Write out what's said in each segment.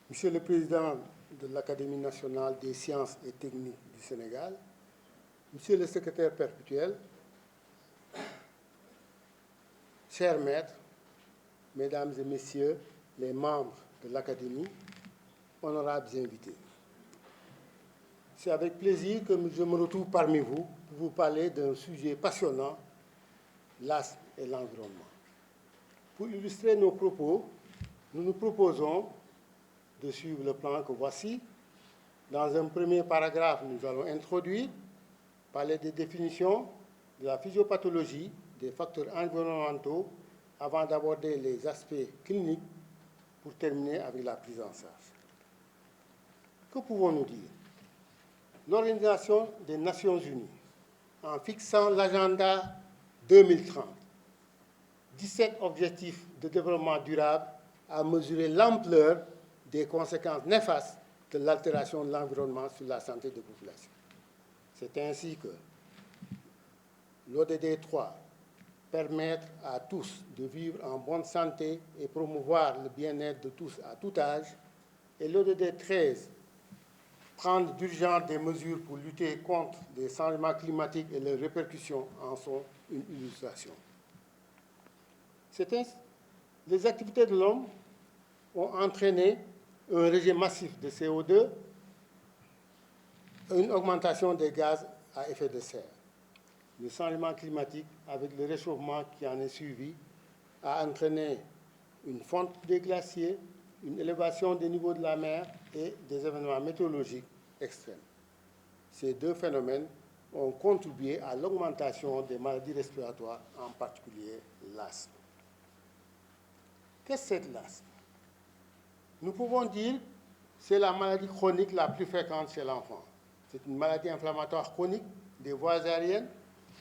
Monsieur le Président de l'Académie nationale des sciences et techniques du Sénégal, Monsieur le Secrétaire perpétuel, chers maîtres, Mesdames et Messieurs les membres de l'Académie, honorables invités. C'est avec plaisir que je me retrouve parmi vous pour vous parler d'un sujet passionnant, l'asthme et l'environnement. Pour illustrer nos propos, nous nous proposons de suivre le plan que voici. Dans un premier paragraphe, nous allons introduire, parler des définitions, de la physiopathologie, des facteurs environnementaux, avant d'aborder les aspects cliniques pour terminer avec la prise en charge. Que pouvons-nous dire? L'Organisation des Nations Unies, en fixant l'agenda 2030, 17 objectifs de développement durable, a mesuré l'ampleur des conséquences néfastes de l'altération de l'environnement sur la santé des populations. C'est ainsi que l'ODD 3, permettre à tous de vivre en bonne santé et promouvoir le bien-être de tous à tout âge, et l'ODD 13, prendre d'urgence des mesures pour lutter contre les changements climatiques et leurs répercussions en sont une illustration. Les activités de l'homme ont entraîné un rejet massif de CO2 et une augmentation des gaz à effet de serre. Le changement climatique, avec le réchauffement qui en est suivi, a entraîné une fonte des glaciers, une élévation des niveaux de la mer et des événements météorologiques extrêmes. Ces deux phénomènes ont contribué à l'augmentation des maladies respiratoires, en particulier l'asthme. Qu'est-ce que c'est l'asthme? Nous pouvons dire que c'est la maladie chronique la plus fréquente chez l'enfant. C'est une maladie inflammatoire chronique des voies aériennes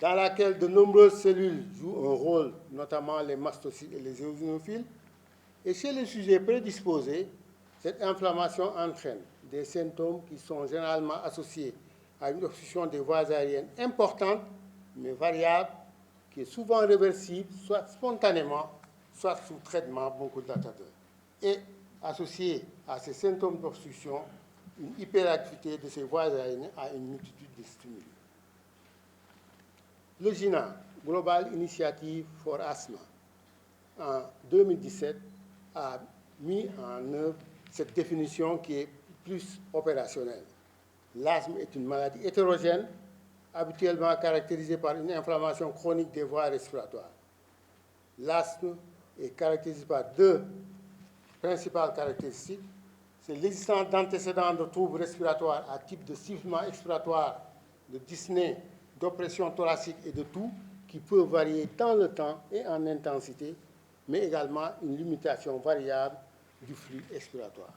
dans laquelle de nombreuses cellules jouent un rôle, notamment les mastocytes et les éosinophiles. Et chez les sujets prédisposés, cette inflammation entraîne des symptômes qui sont généralement associés à une obstruction des voies aériennes importante, mais variable, qui est souvent réversible, soit spontanément, soit sous traitement bronchodilatateur. Et associé à ces symptômes d'obstruction, une hyperactivité de ces voies aériennes à une multitude de stimuli. Le GINA, Global Initiative for Asthma, en 2017, a mis en œuvre cette définition qui est plus opérationnelle. L'asthme est une maladie hétérogène, habituellement caractérisée par une inflammation chronique des voies respiratoires. L'asthme est caractérisé par deux principales caractéristiques. C'est l'existence d'antécédents de troubles respiratoires à type de sifflement expiratoire, de dyspnée, d'oppression thoracique et de toux, qui peut varier dans le temps et en intensité, mais également une limitation variable du flux expiratoire.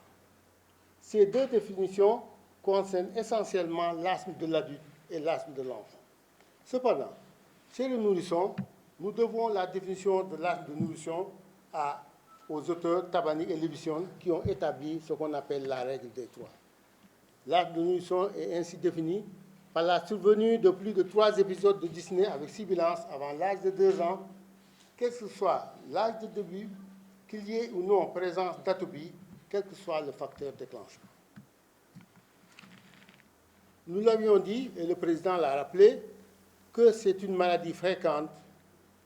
Ces deux définitions concernent essentiellement l'asthme de l'adulte et l'asthme de l'enfant. Cependant, chez le nourrisson, nous devons la définition de l'asthme de nourrisson aux auteurs Tabani et Levison qui ont établi ce qu'on appelle la règle des 3. L'asthme de nourrisson est ainsi défini par la survenue de plus de 3 épisodes de dyspnée avec sibilance avant l'âge de 2 ans, quel que soit l'âge de début, qu'il y ait ou non présence d'atopie, quel que soit le facteur déclencheur. Nous l'avions dit, et le président l'a rappelé, que c'est une maladie fréquente,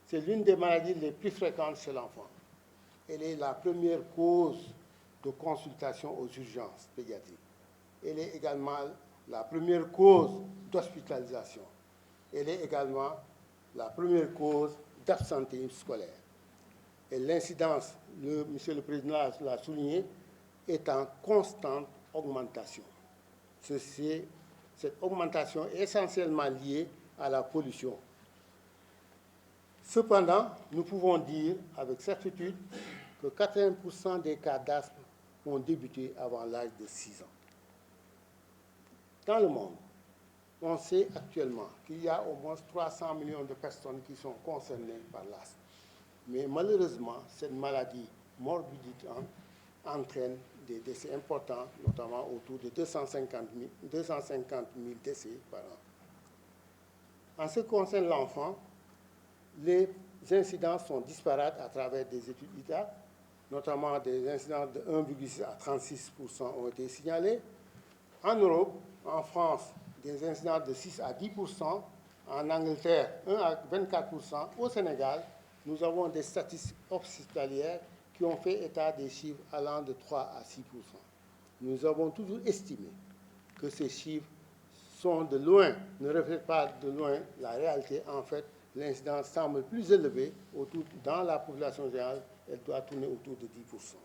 c'est l'une des maladies les plus fréquentes chez l'enfant. Elle est la première cause de consultation aux urgences pédiatriques. Elle est également la première cause d'hospitalisation. Elle est également la première cause d'absentéisme scolaire. Et l'incidence, Monsieur le Président l'a souligné, est en constante augmentation. Cette augmentation est essentiellement liée à la pollution. Cependant, nous pouvons dire avec certitude que 80% des cas d'asthme ont débuté avant l'âge de 6 ans. Dans le monde, on sait actuellement qu'il y a au moins 300 millions de personnes qui sont concernées par l'asthme. Mais malheureusement, cette maladie morbidité entraîne des décès importants, notamment autour de 250 000 décès par an. En ce qui concerne l'enfant, les incidences sont disparates à travers des études IDA, notamment des incidents de 1,6 à 36% ont été signalés. En Europe, en France, des incidents de 6 à 10%. En Angleterre, 1 à 24%. Au Sénégal, nous avons des statistiques hospitalières qui ont fait état des chiffres allant de 3 à 6%. Nous avons toujours estimé que ces chiffres sont de loin, ne reflètent pas de loin la réalité. En fait, l'incidence semble plus élevée dans la population générale, elle doit tourner autour de 10%.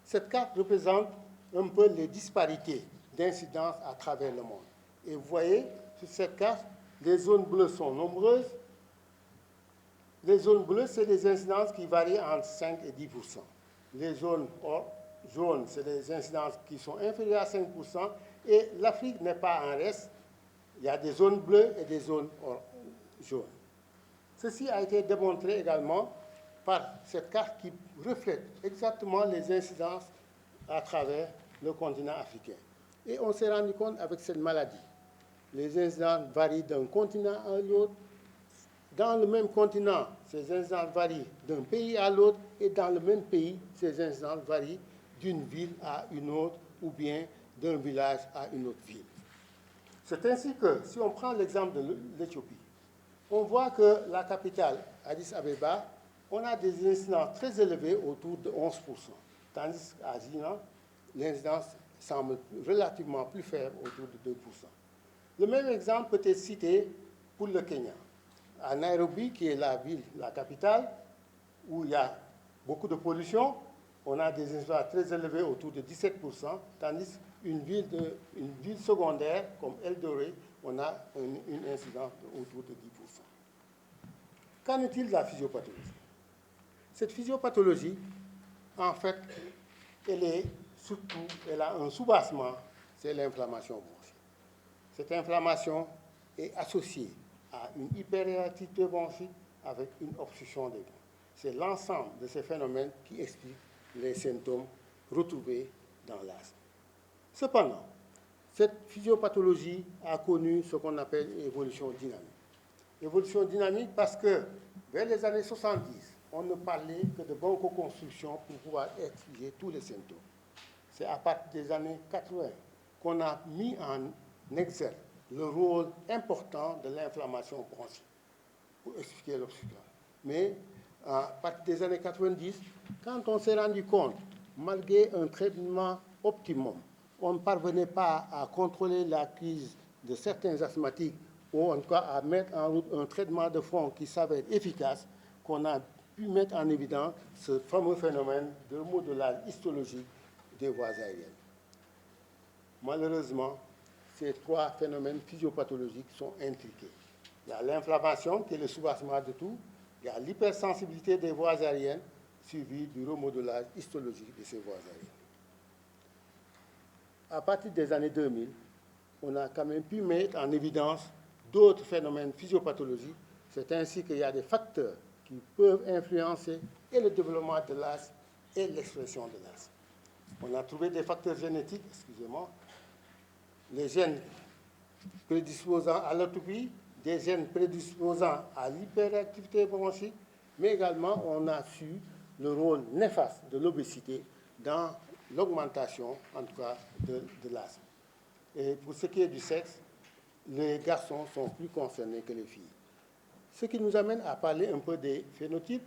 Cette carte représente un peu les disparités d'incidence à travers le monde. Et vous voyez, sur cette carte, les zones bleues sont nombreuses. Les zones bleues, c'est des incidences qui varient entre 5 et 10%. Les zones jaunes, c'est des incidences qui sont inférieures à 5%. Et l'Afrique n'est pas en reste. Il y a des zones bleues et des zones jaunes. Ceci a été démontré également par cette carte qui reflète exactement les incidences à travers le continent africain. Et on s'est rendu compte avec cette maladie. Les incidences varient d'un continent à l'autre. Dans le même continent, ces incidences varient d'un pays à l'autre. Et dans le même pays, ces incidences varient d'une ville à une autre ou bien d'un village à une autre ville. C'est ainsi que, si on prend l'exemple de l'Éthiopie, on voit que la capitale, Addis Abeba, on a des incidences très élevées autour de 11%, tandis qu'à Zina, l'incidence semble relativement plus faible, autour de 2%. Le même exemple peut être cité pour le Kenya. À Nairobi, qui est la ville, la capitale, où il y a beaucoup de pollution, on a des incidences très élevées autour de 17%, tandis qu'une ville secondaire comme Eldoret, on a une incidence autour de 10%. Qu'en est-il de la physiopathologie? Cette physiopathologie, en fait, elle a un soubassement, c'est l'inflammation bronchique. Cette inflammation est associée à une hyperréactivité bronchique avec une obstruction des bronches. C'est l'ensemble de ces phénomènes qui expliquent les symptômes retrouvés dans l'asthme. Cependant, cette physiopathologie a connu ce qu'on appelle évolution dynamique. Évolution dynamique parce que, vers les années 70, on ne parlait que de bronchoconstriction pour pouvoir étudier tous les symptômes. C'est à partir des années 80 qu'on a mis en exergue le rôle important de l'inflammation bronchique pour expliquer l'obstruction. Mais à partir des années 90, quand on s'est rendu compte, malgré un traitement optimum, on ne parvenait pas à contrôler la crise de certains asthmatiques ou en tout cas à mettre en route un traitement de fond qui s'avère efficace, qu'on a pu mettre en évidence ce fameux phénomène de remodelage histologique des voies aériennes. Malheureusement, ces trois phénomènes physiopathologiques sont intriqués. Il y a l'inflammation, qui est le soubassement de tout. Il y a l'hypersensibilité des voies aériennes, suivie du remodelage histologique de ces voies aériennes. À partir des années 2000, on a quand même pu mettre en évidence d'autres phénomènes physiopathologiques. C'est ainsi qu'il y a des facteurs qui peuvent influencer et le développement de l'asthme et l'expression de l'asthme. On a trouvé des facteurs génétiques, les gènes prédisposant à l'atopie, des gènes prédisposant à l'hyperactivité bronchique, mais également on a su le rôle néfaste de l'obésité dans l'augmentation, en tout cas, de l'asthme. Et pour ce qui est du sexe, les garçons sont plus concernés que les filles. Ce qui nous amène à parler un peu des phénotypes.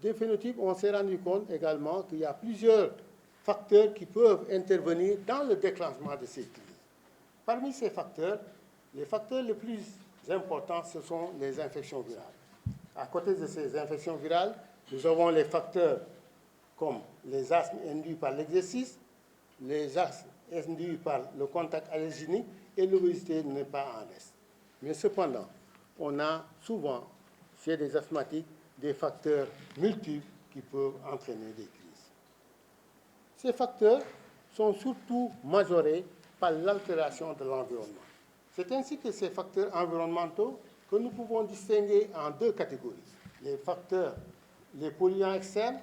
Des phénotypes, on s'est rendu compte également qu'il y a plusieurs facteurs qui peuvent intervenir dans le déclenchement de ces crises. Parmi ces facteurs, les facteurs les plus importants, ce sont les infections virales. À côté de ces infections virales, nous avons les facteurs comme les asthmes induits par l'exercice, les asthmes induits par le contact allergénique, et l'obésité n'est pas en reste. Mais cependant, on a souvent, chez les asthmatiques, des facteurs multiples qui peuvent entraîner des crises. Ces facteurs sont surtout majorés par l'altération de l'environnement. C'est ainsi que ces facteurs environnementaux que nous pouvons distinguer en deux catégories. Les facteurs, les polluants externes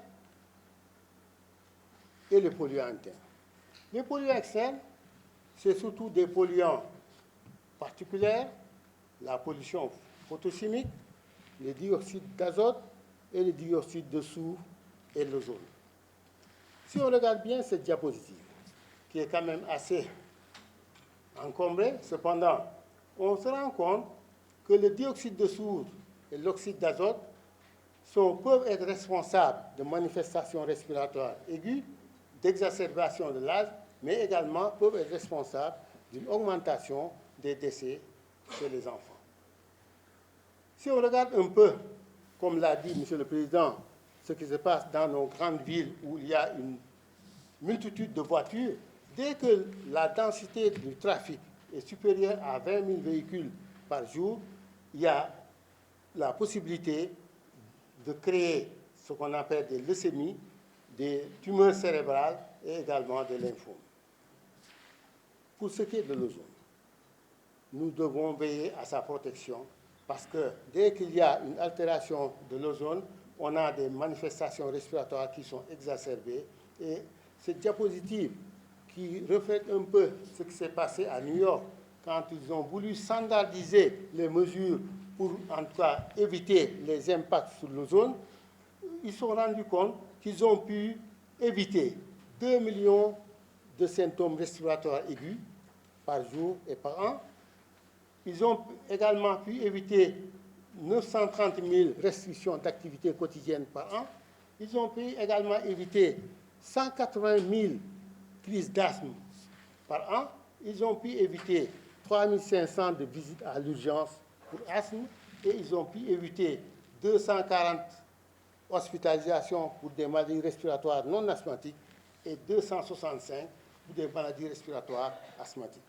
et les polluants internes. Les polluants externes, c'est surtout des polluants particuliers, la pollution photochimique, les dioxydes d'azote et les dioxydes de soufre et l'ozone. Si on regarde bien cette diapositive, qui est quand même assez encombrée, cependant, on se rend compte que le dioxyde de soufre et l'oxyde d'azote peuvent être responsables de manifestations respiratoires aiguës, d'exacerbation de l'asthme, mais également peuvent être responsables d'une augmentation des décès chez les enfants. Si on regarde un peu, comme l'a dit M. le Président, ce qui se passe dans nos grandes villes où il y a une multitude de voitures, dès que la densité du trafic est supérieure à 20 000 véhicules par jour, il y a la possibilité de créer ce qu'on appelle des leucémies, des tumeurs cérébrales et également des lymphomes. Pour ce qui est de l'ozone, nous devons veiller à sa protection parce que dès qu'il y a une altération de l'ozone, on a des manifestations respiratoires qui sont exacerbées. Et cette diapositive qui reflète un peu ce qui s'est passé à New York quand ils ont voulu standardiser les mesures pour en tout cas éviter les impacts sur l'ozone, ils se sont rendus compte qu'ils ont pu éviter 2 millions de symptômes respiratoires aigus par jour et par an. Ils ont également pu éviter 930 000 restrictions d'activité quotidienne par an. Ils ont pu également éviter 180 000 crises d'asthme par an. Ils ont pu éviter 3 500 de visites à l'urgence pour asthme et ils ont pu éviter 240 hospitalisations pour des maladies respiratoires non asthmatiques et 265 pour des maladies respiratoires asthmatiques.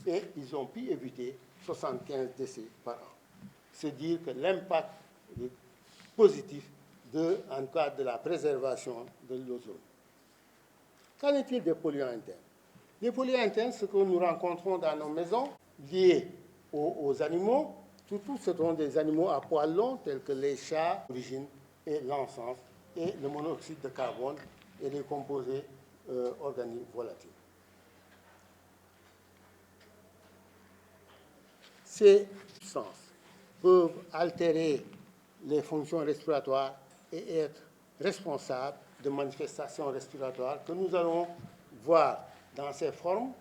Et ils ont pu éviter 75 décès par an. C'est dire que l'impact positif en cas de la préservation de l'ozone. Qu'en est-il des polluants internes? Les polluants internes, ce que nous rencontrons dans nos maisons, liés aux animaux, surtout ce sont des animaux à poils longs, tels que les chats, l'origine et l'encens, et le monoxyde de carbone et les composés organiques volatiles. Ces substances peuvent altérer les fonctions respiratoires et être responsables de manifestations respiratoires que nous allons voir dans ces formes.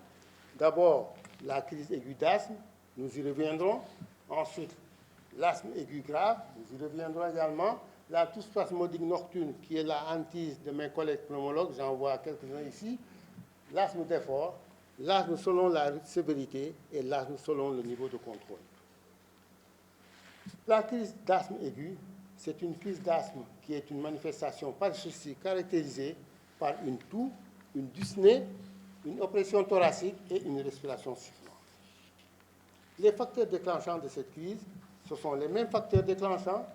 D'abord, la crise aiguë d'asthme, nous y reviendrons. Ensuite, l'asthme aigu grave, nous y reviendrons également. La toux spasmodique nocturne, qui est la hantise de mes collègues pneumologues, j'en vois quelques-uns ici. L'asthme d'effort, l'asthme selon la sévérité et l'asthme selon le niveau de contrôle. La crise d'asthme aigu, c'est une crise d'asthme qui est une manifestation paroxystique caractérisée par une toux, une dyspnée, une oppression thoracique et une respiration sifflante. Les facteurs déclenchants de cette crise, ce sont les mêmes facteurs déclenchants.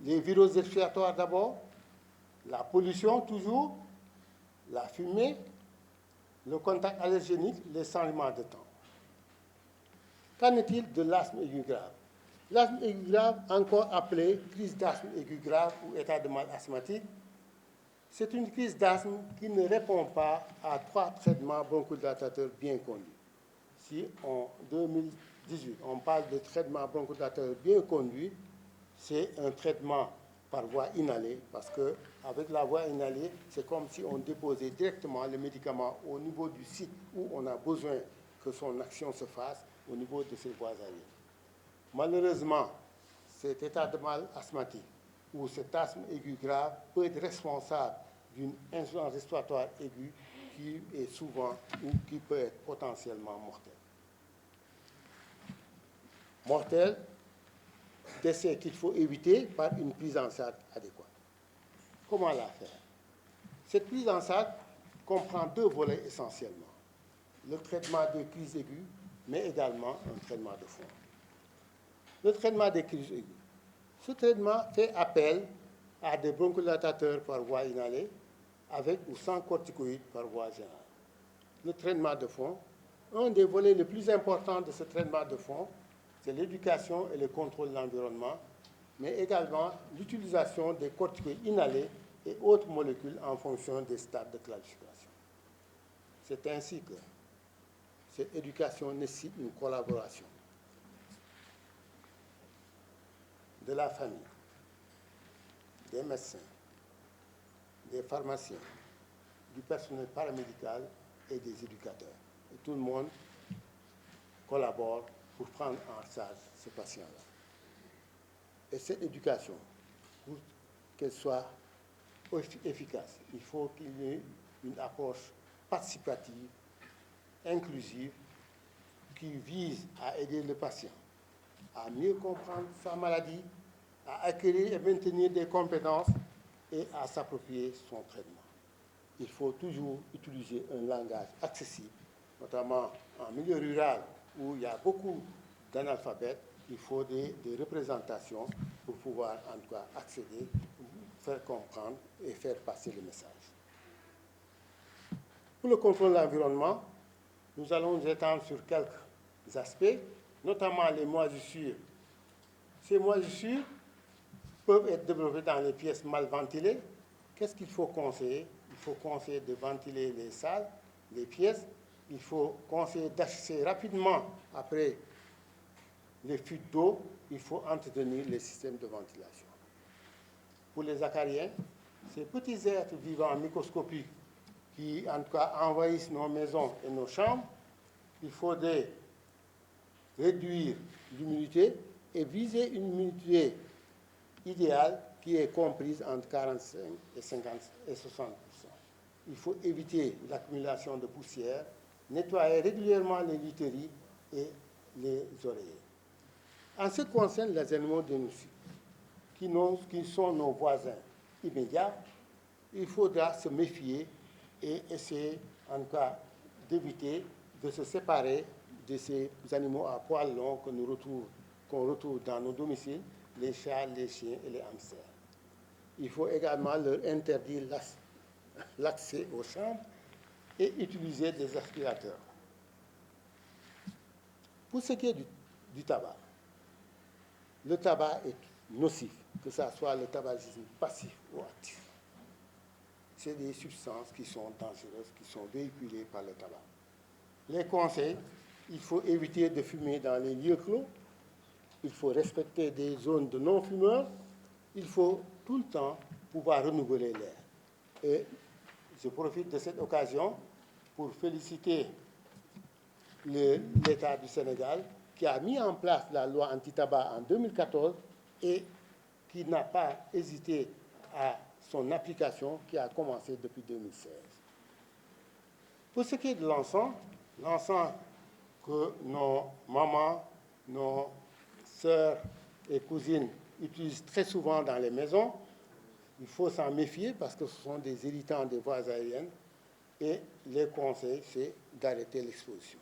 Les virus respiratoires d'abord, la pollution toujours, la fumée, le contact allergénique, les changements de temps. Qu'en est-il de l'asthme aigu grave? L'asthme aigu grave, encore appelé crise d'asthme aigu grave ou état de mal asthmatique, c'est une crise d'asthme qui ne répond pas à 3 traitements bronchodilatateurs bien conduits. Si en 2018, on parle de traitement bronchodilateur bien conduit, c'est un traitement par voie inhalée, parce qu'avec la voie inhalée, c'est comme si on déposait directement le médicament au niveau du site où on a besoin que son action se fasse, au niveau de ses voies aériennes. Malheureusement, cet état de mal asthmatique ou cet asthme aigu grave peut être responsable d'une insuffisance respiratoire aiguë qui est souvent ou qui peut être potentiellement mortelle. Mortelle, décès qu'il faut éviter par une prise en charge adéquate. Comment la faire? Cette prise en charge comprend 2 volets essentiellement. Le traitement des crises aiguës, mais également un traitement de fond. Le traitement des crises aiguës. Ce traitement fait appel à des bronchodilatateurs par voie inhalée, avec ou sans corticoïdes par voie générale. Le traitement de fond, un des volets les plus importants de ce traitement de fond, c'est l'éducation et le contrôle de l'environnement, mais également l'utilisation des corticoïdes inhalés et autres molécules en fonction des stades de classification. C'est ainsi que cette éducation nécessite une collaboration de la famille, des médecins, des pharmaciens, du personnel paramédical et des éducateurs. Et tout le monde collabore pour prendre en charge ce patient-là. Et cette éducation, pour qu'elle soit efficace, il faut qu'il y ait une approche participative, inclusive, qui vise à aider le patient à mieux comprendre sa maladie, à acquérir et maintenir des compétences et à s'approprier son traitement. Il faut toujours utiliser un langage accessible, notamment en milieu rural où il y a beaucoup d'analphabètes. Il faut des représentations pour pouvoir en tout cas accéder, faire comprendre et faire passer le message. Pour le contrôle de l'environnement, nous allons nous étendre sur quelques aspects, notamment les moisissures. Ces moisissures peuvent être développées dans les pièces mal ventilées. Qu'est-ce qu'il faut conseiller? Il faut conseiller de ventiler les salles, les pièces. Il faut conseiller d'acheter rapidement après les fuites d'eau. Il faut entretenir les systèmes de ventilation. Pour les acariens, ces petits êtres vivants microscopiques qui, en tout cas, envahissent nos maisons et nos chambres, il faudrait réduire l'humidité et viser une humidité idéale qui est comprise entre 45 et 50 et 60%. Il faut éviter l'accumulation de poussière, nettoyer régulièrement les literies et les oreillers. En ce qui concerne les animaux domestiques, qui sont nos voisins immédiats, il faudra se méfier et essayer, en tout cas, d'éviter de se séparer de ces animaux à poils longs qu'on retrouve dans nos domiciles, les chats, les chiens et les hamsters. Il faut également leur interdire l'accès aux chambres et utiliser des aspirateurs. Pour ce qui est du tabac, le tabac est nocif, que ce soit le tabagisme passif ou actif. C'est des substances qui sont dangereuses, qui sont véhiculées par le tabac. Les conseils, il faut éviter de fumer dans les lieux clos, il faut respecter des zones de non-fumeurs, il faut tout le temps pouvoir renouveler l'air. Et je profite de cette occasion pour féliciter l'État du Sénégal qui a mis en place la loi anti-tabac en 2014 et qui n'a pas hésité à son application qui a commencé depuis 2016. Pour ce qui est de l'encens que nos mamans, nos sœurs et cousines utilisent très souvent dans les maisons, il faut s'en méfier parce que ce sont des irritants des voies aériennes et les conseils, c'est d'arrêter l'exposition.